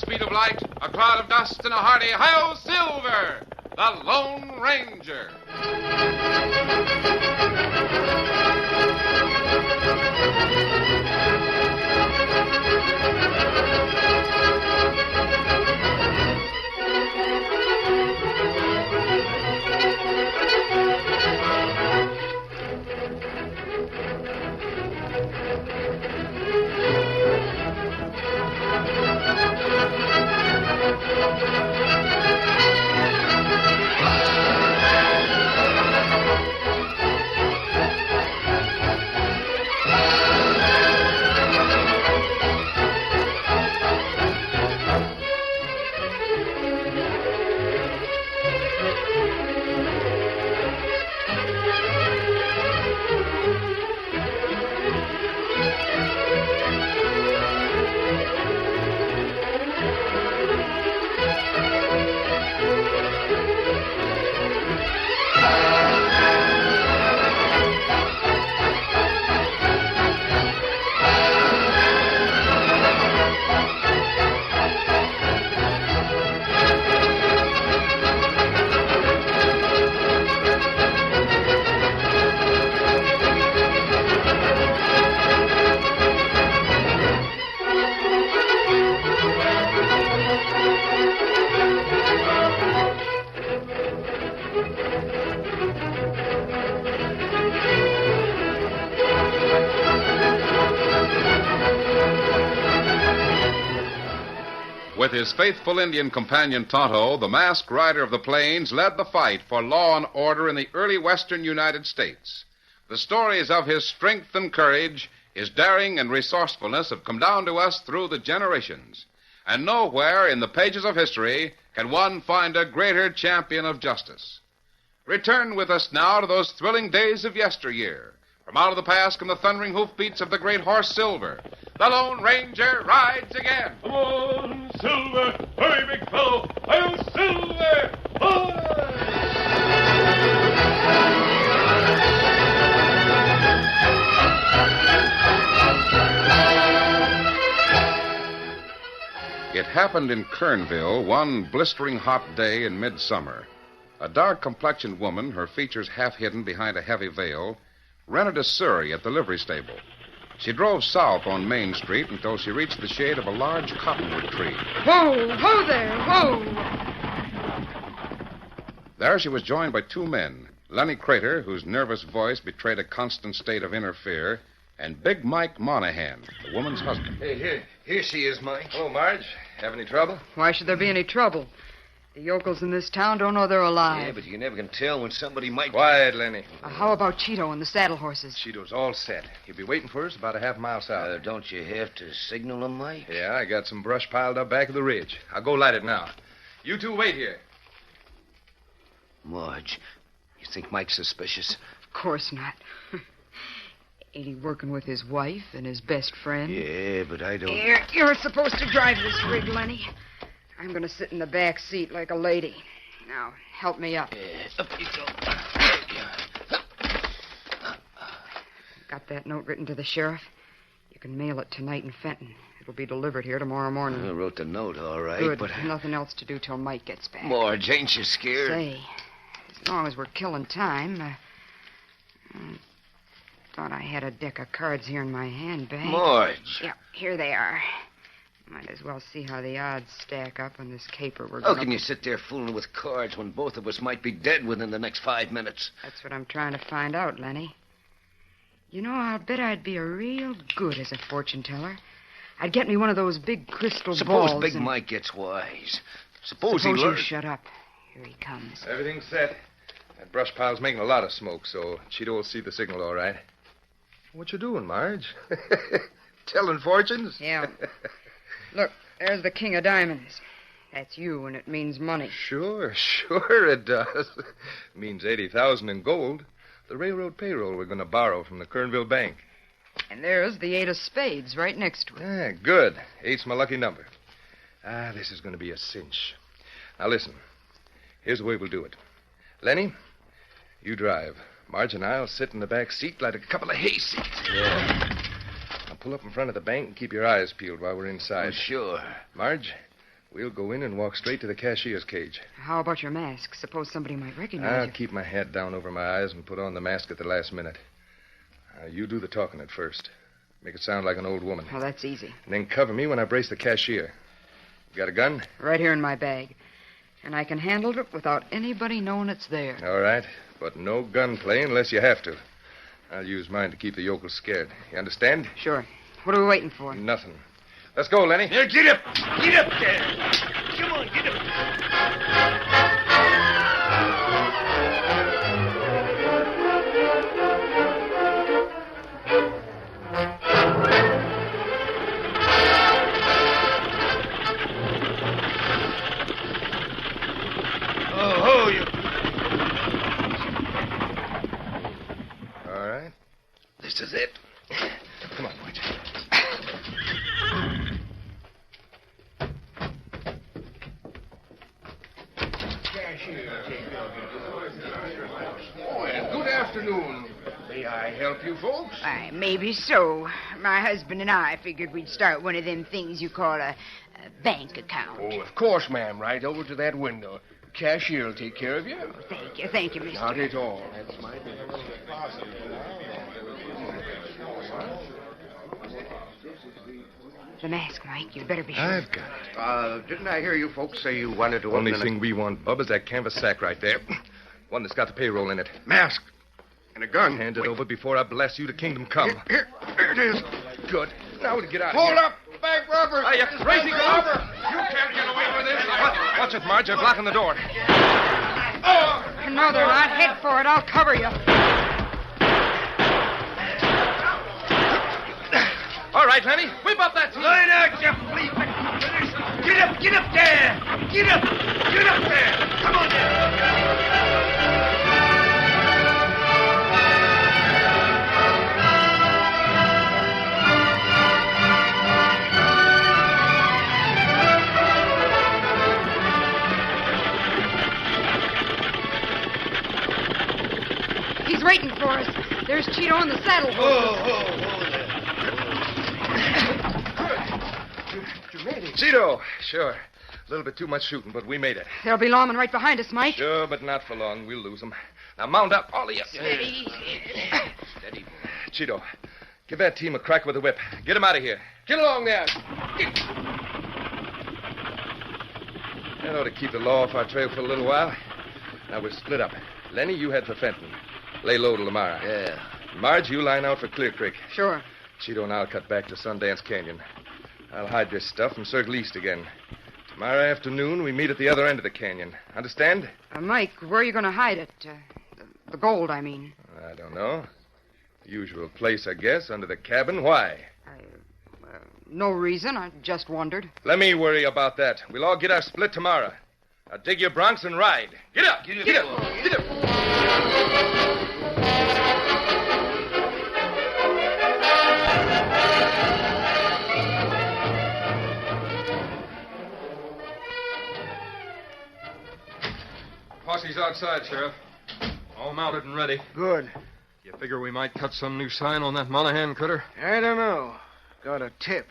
speed of light, a cloud of dust, and a hearty Hi-Yo Silver, the Lone Ranger. With his faithful Indian companion Tonto, the masked rider of the plains led the fight for law and order in the early western United States. The stories of his strength and courage, his daring and resourcefulness have come down to us through the generations. And nowhere in the pages of history can one find a greater champion of justice. Return with us now to those thrilling days of yesteryear. From out of the past come the thundering hoofbeats of the great horse Silver. The Lone Ranger rides again. Come on, Silver! Hurry, big fellow! Hi-Yo Silver! Hi! It happened in Kernville one blistering hot day in midsummer. A dark-complexioned woman, her features half hidden behind a heavy veil, rented a surrey at the livery stable. She drove south on Main Street until she reached the shade of a large cottonwood tree. Whoa! Ho there! Whoa! There she was joined by two men, Lenny Crater, whose nervous voice betrayed a constant state of inner fear, and Big Mike Monahan, the woman's husband. Hey, here she is, Mike. Hello, Marge. Have any trouble? Why should there be any trouble? The yokels in this town don't know they're alive. Yeah, but you never can tell when somebody might... Quiet, Lenny. How about Cheeto and the saddle horses? Cheeto's all set. He'll be waiting for us about a half mile south. Don't you have to signal him, Mike? Yeah, I got some brush piled up back of the ridge. I'll go light it now. You two wait here. Marge, you think Mike's suspicious? Of course not. Ain't he working with his wife and his best friend? Yeah, but I don't... You're supposed to drive this rig, Lenny. I'm going to sit in the back seat like a lady. Now, help me up. Up you go. Got that note written to the sheriff? You can mail it tonight in Fenton. It'll be delivered here tomorrow morning. I wrote the note, all right, Good. but... Nothing else to do till Mike gets back. Marge, ain't you scared? Say, as long as we're killing time, I thought I had a deck of cards here in my handbag. Marge. Yeah, here they are. Might as well see how the odds stack up on this caper we're How going can you sit there fooling with cards when both of us might be dead within the next 5 minutes? That's what I'm trying to find out, Lenny. You know, I'll bet I'd be a real good as a fortune teller. I'd get me one of those big crystal balls. Suppose Big Mike gets wise. Suppose he you learns... shut up. Here he comes. Everything's set. That brush pile's making a lot of smoke, so Cheeto will see the signal all right. What you doing, Marge? Telling fortunes? Yeah. Look, there's the King of Diamonds. That's you, and it means money. Sure it does. Means 80,000 in gold. The railroad payroll we're going to borrow from the Kernville Bank. And there's the 8 of spades right next to it. Ah, good. 8's my lucky number. This is going to be a cinch. Now, listen. Here's the way we'll do it. Lenny, you drive. Marge and I'll sit in the back seat like a couple of hayseeds. Yeah. Now, pull up in front of the bank and keep your eyes peeled while we're inside. Sure. Marge, We'll go in and walk straight to the cashier's cage. How about your mask? Suppose somebody might recognize I'll you. keep my hat down over my eyes and put on the mask at the last minute. You do the talking at first. Make it sound like an old woman. Oh, that's easy. And then cover me when I brace the cashier. You got a gun? Right here in my bag. And I can handle it without anybody knowing it's there. All right. But no gunplay unless you have to. I'll use mine to keep the yokels scared. You understand? Sure. What are we waiting for? Nothing. Let's go, Lenny. There, get up! Get up there! Come on, get up! Oh, you... All right. This is it. Come on, White. Good afternoon. May I help you folks? Why, maybe so. My husband and I figured we'd start one of them things you call a bank account. Oh, of course, ma'am. Right over to that window. Cashier will take care of you. Thank you, mister. Not at all. That's my business. The mask, Mike. You'd better be sure. I've got it. Didn't I hear you folks say you wanted to Only open thing we want, Bub, is that canvas sack right there. One that's got the payroll in it. mask and a gun. Hand it over before I blast you to kingdom come. Here it is. Good. Now we'll get out of Hold here. up, bank robbers. Are you crazy, Bank Galope? robber. You can't get away with this. Watch it, Marge. They're blocking the door. No, they're not. Head for it. I'll cover you. All right, Lenny. Whip up that team. Line out, you bleep. Get up there! Get up! Get up there! Come on there! He's waiting for us. There's Cheeto on the saddle. Cheeto. Sure. A little bit too much shooting, but we made it. There'll be lawmen right behind us, Mike. Sure, but not for long. We'll lose them. Now mount up, all of you. Steady. Cheeto, give that team a crack with the whip. Get them out of here. Get along there. That ought to keep the law off our trail for a little while. Now we'll split up. Lenny, you head for Fenton. Lay low to Lamara. Yeah. Marge, you line out for Clear Creek. Sure. Cheeto and I'll cut back to Sundance Canyon. I'll hide this stuff and circle east again. Tomorrow afternoon, we meet at the other end of the canyon. Understand? Mike, where are you going to hide it? The gold, I mean. I don't know. The usual place, I guess, under the cabin. Why? No reason. I just wondered. Let me worry about that. We'll all get our split tomorrow. Now dig your broncs and ride. Get up! Get up! Get up! Posse's outside, Sheriff. All mounted and ready. Good. You figure we might cut some new sign on that Monahan critter? I don't know. Got a tip.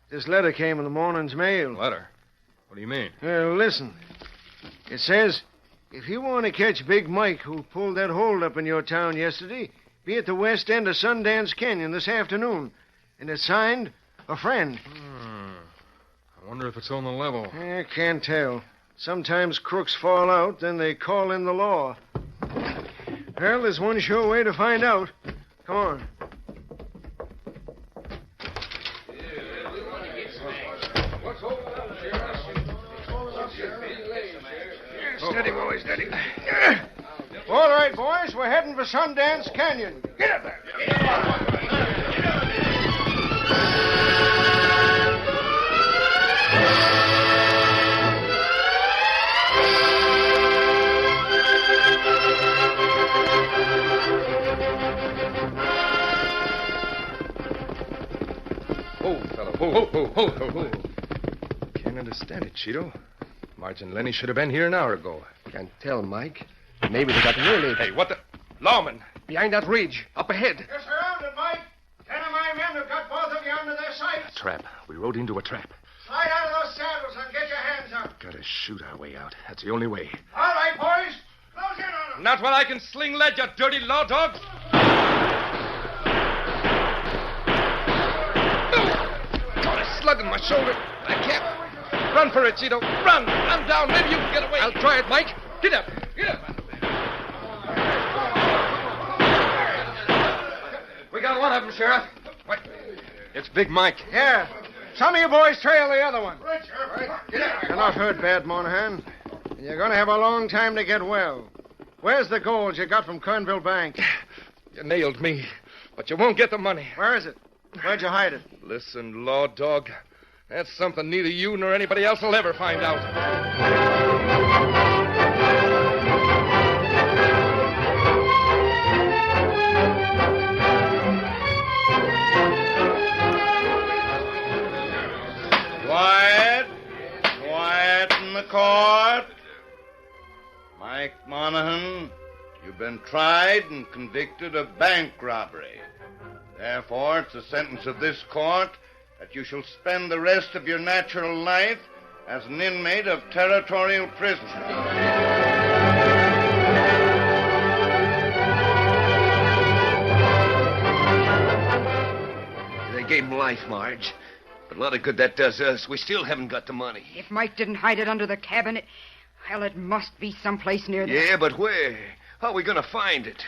This letter came in the morning's mail. Letter? What do you mean? Listen. It says, if you want to catch Big Mike, who pulled that holdup in your town yesterday, be at the west end of Sundance Canyon this afternoon. And it's signed, a friend. I wonder if it's on the level. I can't tell. Sometimes crooks fall out, then they call in the law. Well, there's one sure way to find out. Come on. Steady, boys, steady. All right, boys, we're heading for Sundance Canyon. Get up there. Hold, fellow. Hold. Can't understand it, Cheeto. Marge and Lenny should have been here an hour ago. Can't tell, Mike. Maybe they got waylaid. Hey, what the... Lawman! Behind that ridge, up ahead. You're surrounded, Mike. 10 of my men have got both of you under their sights. Trap. We rode into a trap. Slide out of those saddles and get your hands Got to shoot our way out. That's the only way. All right, boys. Close in on them. Not while I can sling lead, you dirty law dogs. Got a slug in my shoulder. I can't. Run for it, Cheeto. Run. I'm down. Maybe you can get away. I'll try it, Mike. Get up. Get up. We got one of them, Sheriff. What? It's Big Mike. Yeah. Some of you boys trail the other one. Right, Sheriff. Get out. You're not hurt bad, Monahan. And you're going to have a long time to get well. Where's the gold you got from Kernville Bank? You nailed me, but you won't get the money. Where is it? Where'd you hide it? Listen, law dog. That's something neither you nor anybody else will ever find out. Quiet. Quiet in the court. Mike Monahan, you've been tried and convicted of bank robbery. Therefore, it's the sentence of this court that you shall spend the rest of your natural life as an inmate of territorial prison. They gave him life, Marge. But a lot of good that does us. We still haven't got the money. If Mike didn't hide it under the cabin, well, it must be someplace near there. Yeah, but where? How are we going to find it?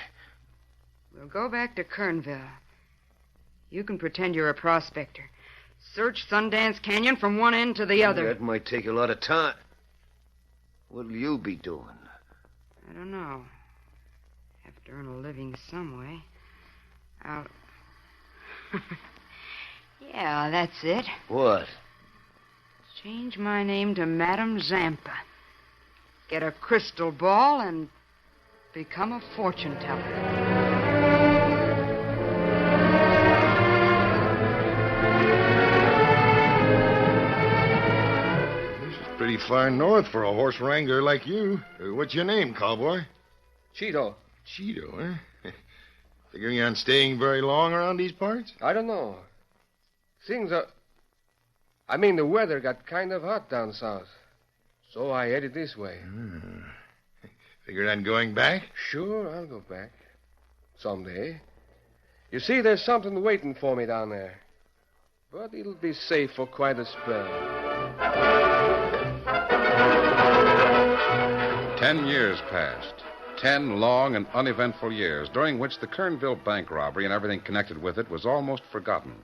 We'll go back to Kernville. You can pretend you're a prospector. Search Sundance Canyon from one end to the other. That might take a lot of time. What'll you be doing? I don't know. Have to earn a living some way. I'll... Yeah, that's it. What? Change my name to Madame Zampa. Get a crystal ball and become a fortune teller. Pretty far north for a horse wrangler like you. What's your name, cowboy? Cheeto. Cheeto, huh? Figuring on staying very long around these parts? I don't know. Things are... I mean, the weather got kind of hot down south. So I headed this way. Figured on going back? Sure, I'll go back. Someday. You see, there's something waiting for me down there. But it'll be safe for quite a spell. 10 years passed. 10 long and uneventful years, during which the Kernville bank robbery and everything connected with it was almost forgotten.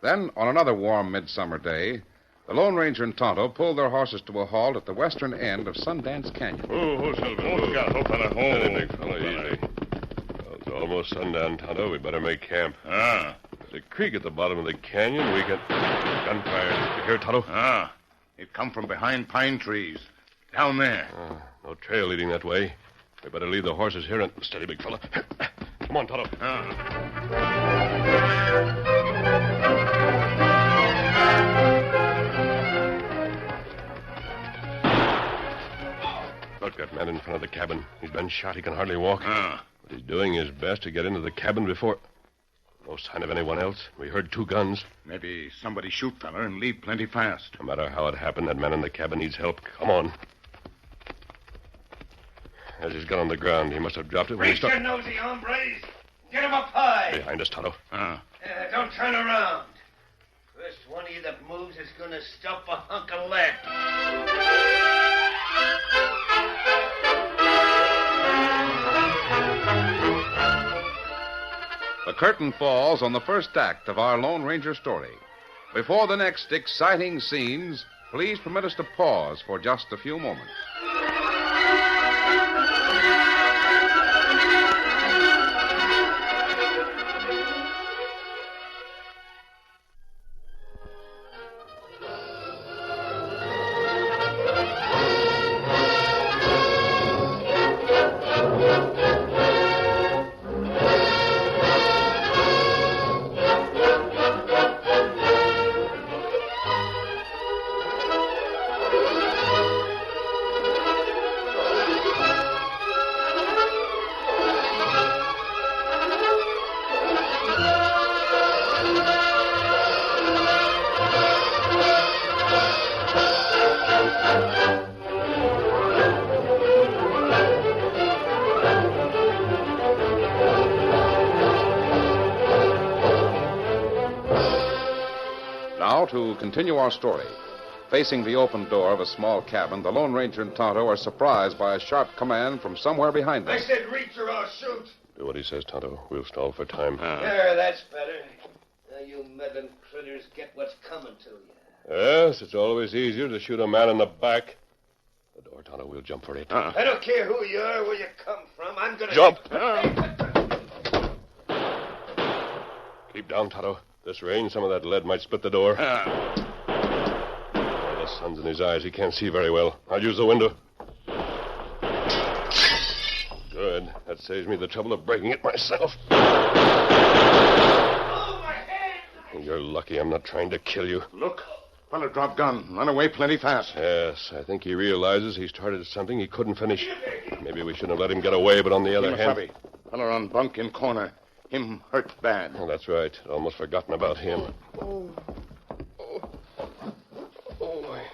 Then, on another warm midsummer day, the Lone Ranger and Tonto pulled their horses to a halt at the western end of Sundance Canyon. Oh, Silver. Oh, Scout. Oh, fella. Oh, Steady, big fella, easy. Well, it's almost sundown, Tonto. We better make camp. Ah. There's a creek at the bottom of the canyon. We can... Gunfire. You hear, Tonto? Ah. It come from behind pine trees. Down there. No trail leading that way. We better leave the horses here and... Steady, big fella. Come on, Tonto. Look, that man in front of the cabin. He's been shot. He can hardly walk. But he's doing his best to get into the cabin before... No sign of anyone else. We heard 2 guns. Maybe somebody shoot fella and leave plenty fast. No matter how it happened, that man in the cabin needs help. Come on. There's his gun on the ground. He must have dropped it when he Reach your started... nosy hombres. Get him up high. Behind us, Tonto. Don't turn around. First one of you that moves is going to stuff a hunk of lead. The curtain falls on the first act of our Lone Ranger story. Before the next exciting scenes, please permit us to pause for just a few moments. now to continue our story. Facing the open door of a small cabin, the Lone Ranger and Tonto are surprised by a sharp command from somewhere behind them. I said reach or I'll shoot. Do what he says, Tonto. We'll stall for time. There, that's better. Now you meddling critters get what's coming to you. Yes, it's always easier to shoot a man in the back. The door, Tonto. We'll jump for it. I don't care who you are, where you come from. I'm gonna... Jump! Keep down, Tonto. This rain, some of that lead might split the door. The sun's in his eyes. He can't see very well. I'll use the window. Good. That saves me the trouble of breaking it myself. Oh, my head! You're lucky I'm not trying to kill you. Look. Fella dropped gun. Run away plenty fast. Yes, I think he realizes he started something he couldn't finish. Maybe we shouldn't have let him get away, but on the other hand... Fella on bunk in corner. Him hurt bad. Oh, that's right. I'd almost forgotten about him. Oh, my.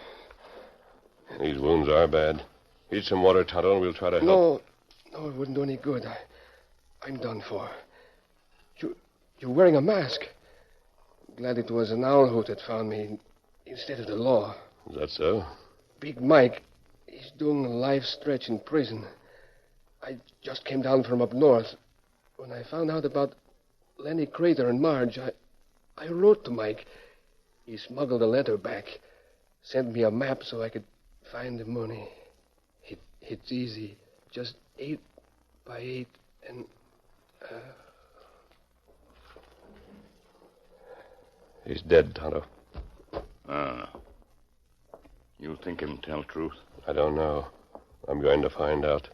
These wounds are bad. Eat some water, Tonto, and we'll try to help. No, it wouldn't do any good. I'm done for. You're wearing a mask. Glad it was an owl hoot that found me instead of the law. Is that so? Big Mike, he's doing a life stretch in prison. I just came down from up north. When I found out about Lenny Crater and Marge, I wrote to Mike. He smuggled a letter back, sent me a map so I could find the money. It's easy. Just 8 by 8 and... He's dead, Tonto. You think him tell truth? I don't know. I'm going to find out.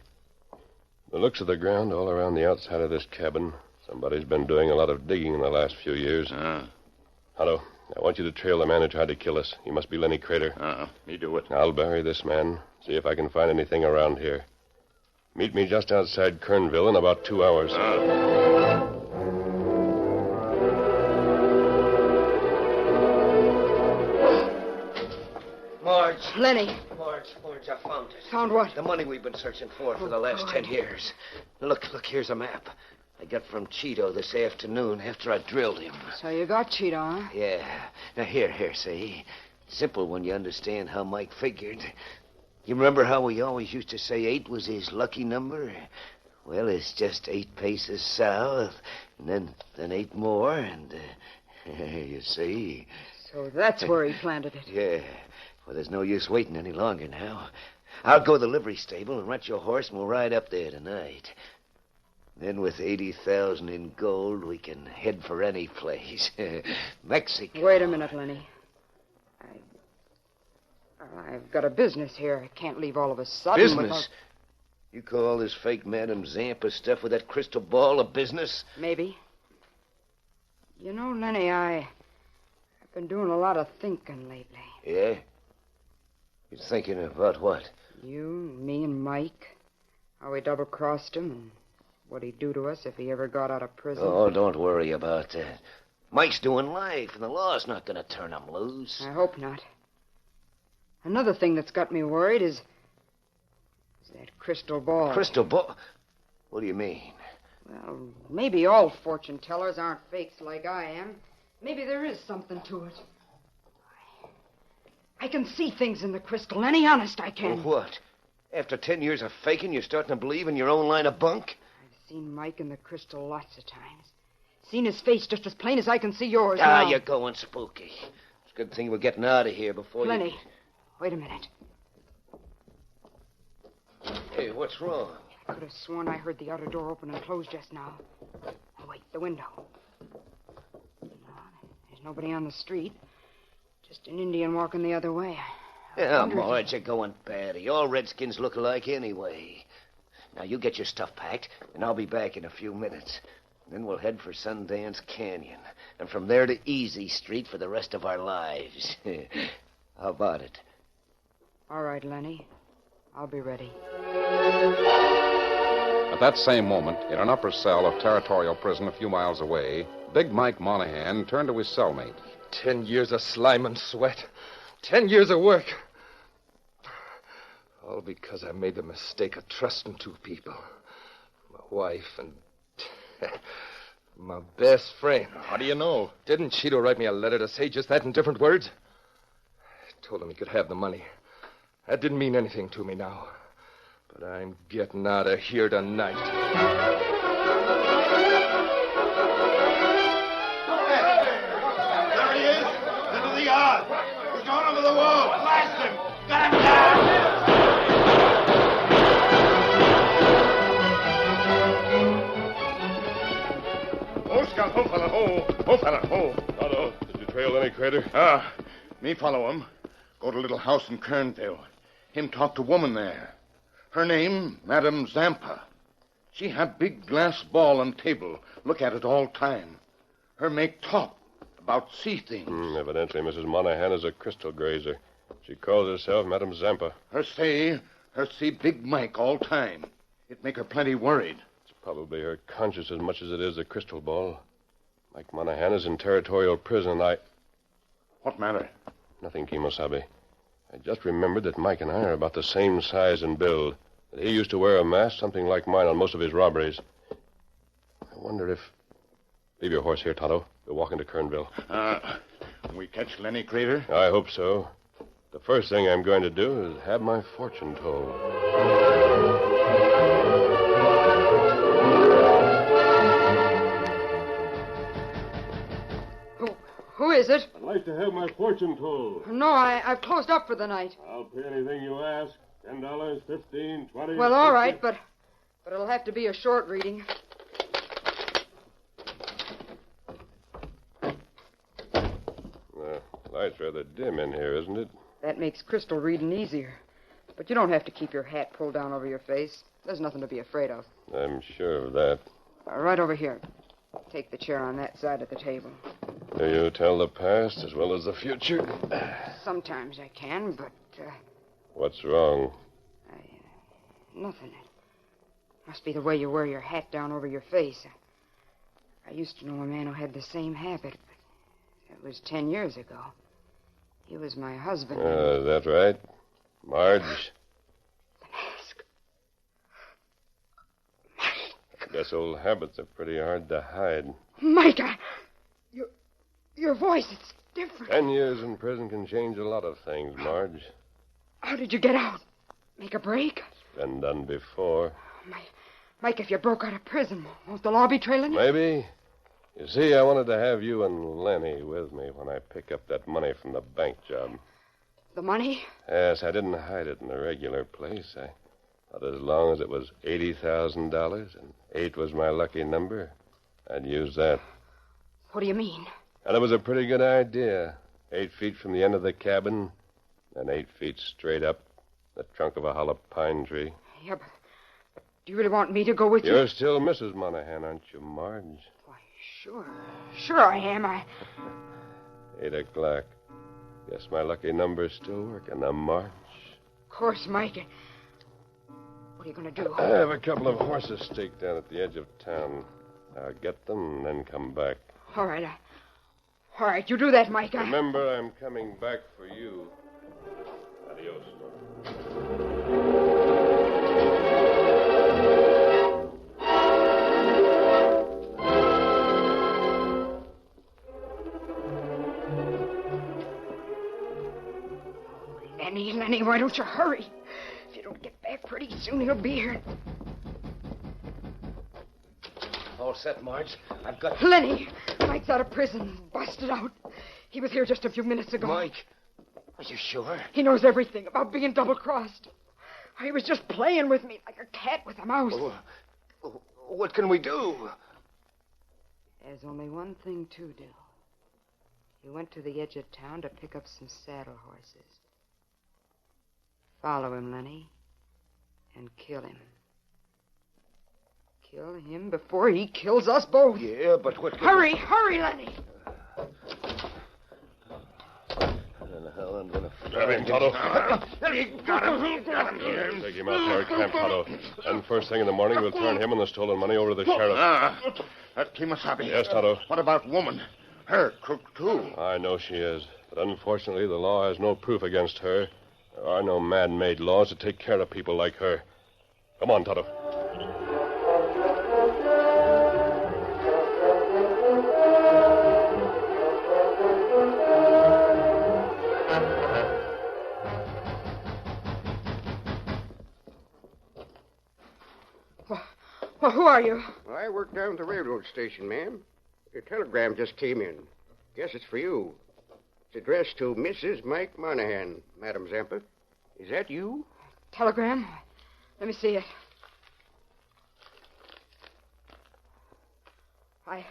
The looks of the ground all around the outside of this cabin, somebody's been doing a lot of digging in the last few years. Tonto, I want you to trail the man who tried to kill us. He must be Lenny Crater. Me do it. I'll bury this man, see if I can find anything around here. Meet me just outside Kernville in about 2 hours. Marge. Lenny. Marge, I found it. Found what? The money we've been searching for the last 10 years. Look, here's a map. I got from Cheeto this afternoon after I drilled him. So you got Cheeto, huh? Yeah. Now, here, see. Simple when you understand how Mike figured. You remember how we always used to say 8 was his lucky number? Well, it's just 8 paces south, and then 8 more, and, you see. So that's where he planted it. Yeah. Well, there's no use waiting any longer now. I'll go to the livery stable and rent your horse, and we'll ride up there tonight. Then with 80,000 in gold, we can head for any place. Mexico. Wait a minute, Lenny. I've got a business here. I can't leave all of a sudden. Business? You call this fake Madame Zampa stuff with that crystal ball a business? Maybe. You know, Lenny, I've been doing a lot of thinking lately. Yeah? You're thinking about what? You, me, and Mike. How we double-crossed him and what he'd do to us if he ever got out of prison. Oh, don't worry about that. Mike's doing life, and the law's not going to turn him loose. I hope not. Another thing that's got me worried is that crystal ball. Crystal ball? What do you mean? Well, maybe all fortune tellers aren't fakes like I am. Maybe there is something to it. I can see things in the crystal, Lenny. Honest, I can. Well, what? After 10 years of faking, you're starting to believe in your own line of bunk? I've seen Mike in the crystal lots of times. Seen his face just as plain as I can see yours Ah, now. you're going spooky. It's a good thing we're getting out of here before Lenny, wait a minute. Hey, what's wrong? I could have sworn I heard the outer door open and close just now. Oh, wait, the window. No, there's nobody on the street. Just an Indian walking the other way. Yeah, Marge, you're going batty. All redskins look alike anyway. Now, you get your stuff packed, and I'll be back in a few minutes. Then we'll head for Sundance Canyon, and from there to Easy Street for the rest of our lives. How about it? All right, Lenny. I'll be ready. At that same moment, in an upper cell of Territorial Prison a few miles away, Big Mike Monahan turned to his cellmate. 10 years of slime and sweat. 10 years of work. All because I made the mistake of trusting 2 people. My wife and My best friend. How do you know? Didn't Cheeto write me a letter to say just that in different words? I told him he could have the money. That didn't mean anything to me now. But I'm getting out of here tonight. There he is. Into the yard. He's gone over the wall. Blast him. Got him down. Oh, Scout. Oh, fella. Oh, fella. Oh. Tonto, did you trail any crater? Me follow him. Go to little house in Kernville. Him talk to woman there. Her name, Madame Zampa. She had big glass ball on table. Look at it all time. Her make talk about sea things. Evidently, Mrs. Monahan is a crystal grazer. She calls herself Madame Zampa. Her see Big Mike all time. It make her plenty worried. It's probably her conscience as much as it is the crystal ball. Mike Monahan is in territorial prison. What matter? Nothing, Kimosabe. I just remembered that Mike and I are about the same size and build. That he used to wear a mask, something like mine, on most of his robberies. I wonder if... Leave your horse here, Tonto. We'll walk into Kernville. We catch Lenny Crater? I hope so. The first thing I'm going to do is have my fortune told. Who is it? I'd like to have my fortune told. No, I've closed up for the night. I'll pay anything you ask. $10, $15, $20. Well, all right, but it'll have to be a short reading. The light's rather dim in here, isn't it? That makes crystal reading easier. But you don't have to keep your hat pulled down over your face. There's nothing to be afraid of. I'm sure of that. Right over here. Take the chair on that side of the table. Do you tell the past as well as the future? Sometimes I can, but, What's wrong? nothing. It must be the way you wear your hat down over your face. I used to know a man who had the same habit, but it was 10 years ago. He was my husband. Is that right? Marge? The mask. I guess old habits are pretty hard to hide. Mike, your voice, it's different. 10 years in prison can change a lot of things, Marge. How did you get out? Make a break? It's been done before. Mike, if you broke out of prison, won't the law be trailing you? Maybe. You see, I wanted to have you and Lenny with me when I pick up that money from the bank job. The money? Yes, I didn't hide it in a regular place. I thought as long as it was $80,000 and 8 was my lucky number, I'd use that. What do you mean? And it was a pretty good idea. 8 feet from the end of the cabin, and 8 feet straight up the trunk of a hollow pine tree. Yeah, but do you really want me to go with you? You're still Mrs. Monahan, aren't you, Marge? Why, sure I am. 8 o'clock. Guess my lucky number's still working, Marge. Of course, Mike. What are you going to do? I have a couple of horses staked down at the edge of town. I'll get them and then come back. All right. All right, you do that, Mike. Remember, I'm coming back for you. Adios. Lenny, why don't you hurry? If you don't get back pretty soon, he'll be here. All set, Marge. I've got... Lenny! Mike's out of prison. Busted out. He was here just a few minutes ago. Mike? Are you sure? He knows everything about being double-crossed. He was just playing with me like a cat with a mouse. What can we do? There's only one thing to do. He went to the edge of town to pick up some saddle horses. Follow him, Lenny, and kill him. Kill him before he kills us both. Yeah, but what... Hurry, Lenny! Grab him, Tonto. Got him here. Take him out to our camp, Tonto. And first thing in the morning, we'll turn him and the stolen money over to the sheriff. That Kimasabi. Yes, Tonto. What about woman? Her crook, too. I know she is. But unfortunately, the law has no proof against her. There are no man-made laws to take care of people like her. Come on, Tonto. Who are you? Well, I work down at the railroad station, ma'am. Your telegram just came in. Guess it's for you. It's addressed to Mrs. Mike Monahan, Madam Zampa. Is that you? Telegram? Let me see it. I...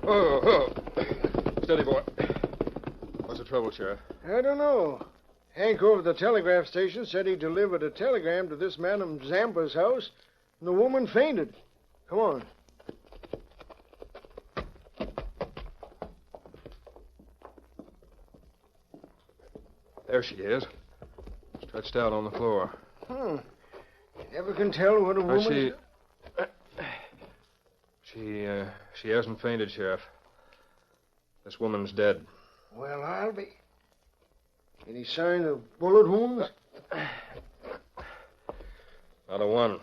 Oh. Steady, boy. What's the trouble, Sheriff? I don't know. Hank over at the telegraph station said he delivered a telegram to this Madam Zampa's house, and the woman fainted. Come on. There she is. Stretched out on the floor. You never can tell what a woman... She hasn't fainted, Sheriff. This woman's dead. Well, I'll be... Any sign of bullet wounds? Not a one.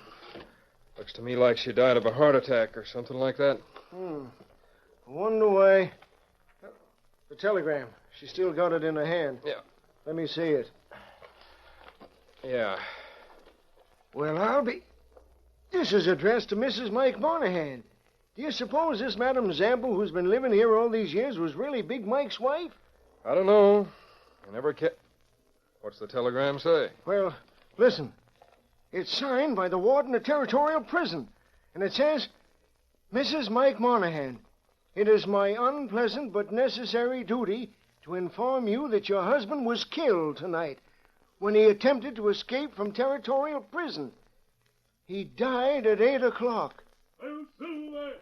Looks to me like she died of a heart attack or something like that. I wonder why... The telegram. She still got it in her hand. Yeah. Let me see it. Yeah. Well, I'll be... This is addressed to Mrs. Mike Monahan. Do you suppose this Madam Zampa, who's been living here all these years, was really Big Mike's wife? I don't know. I never What's the telegram say? Well, listen. It's signed by the warden of Territorial Prison. And it says, Mrs. Mike Monahan, it is my unpleasant but necessary duty to inform you that your husband was killed tonight when he attempted to escape from Territorial Prison. He died at 8 o'clock. I'll Silver!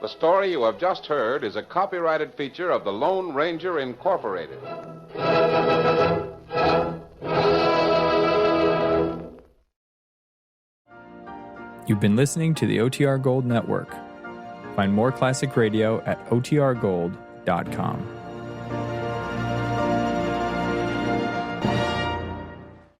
The story you have just heard is a copyrighted feature of the Lone Ranger Incorporated. You've been listening to the OTR Gold Network. Find more classic radio at otrgold.com.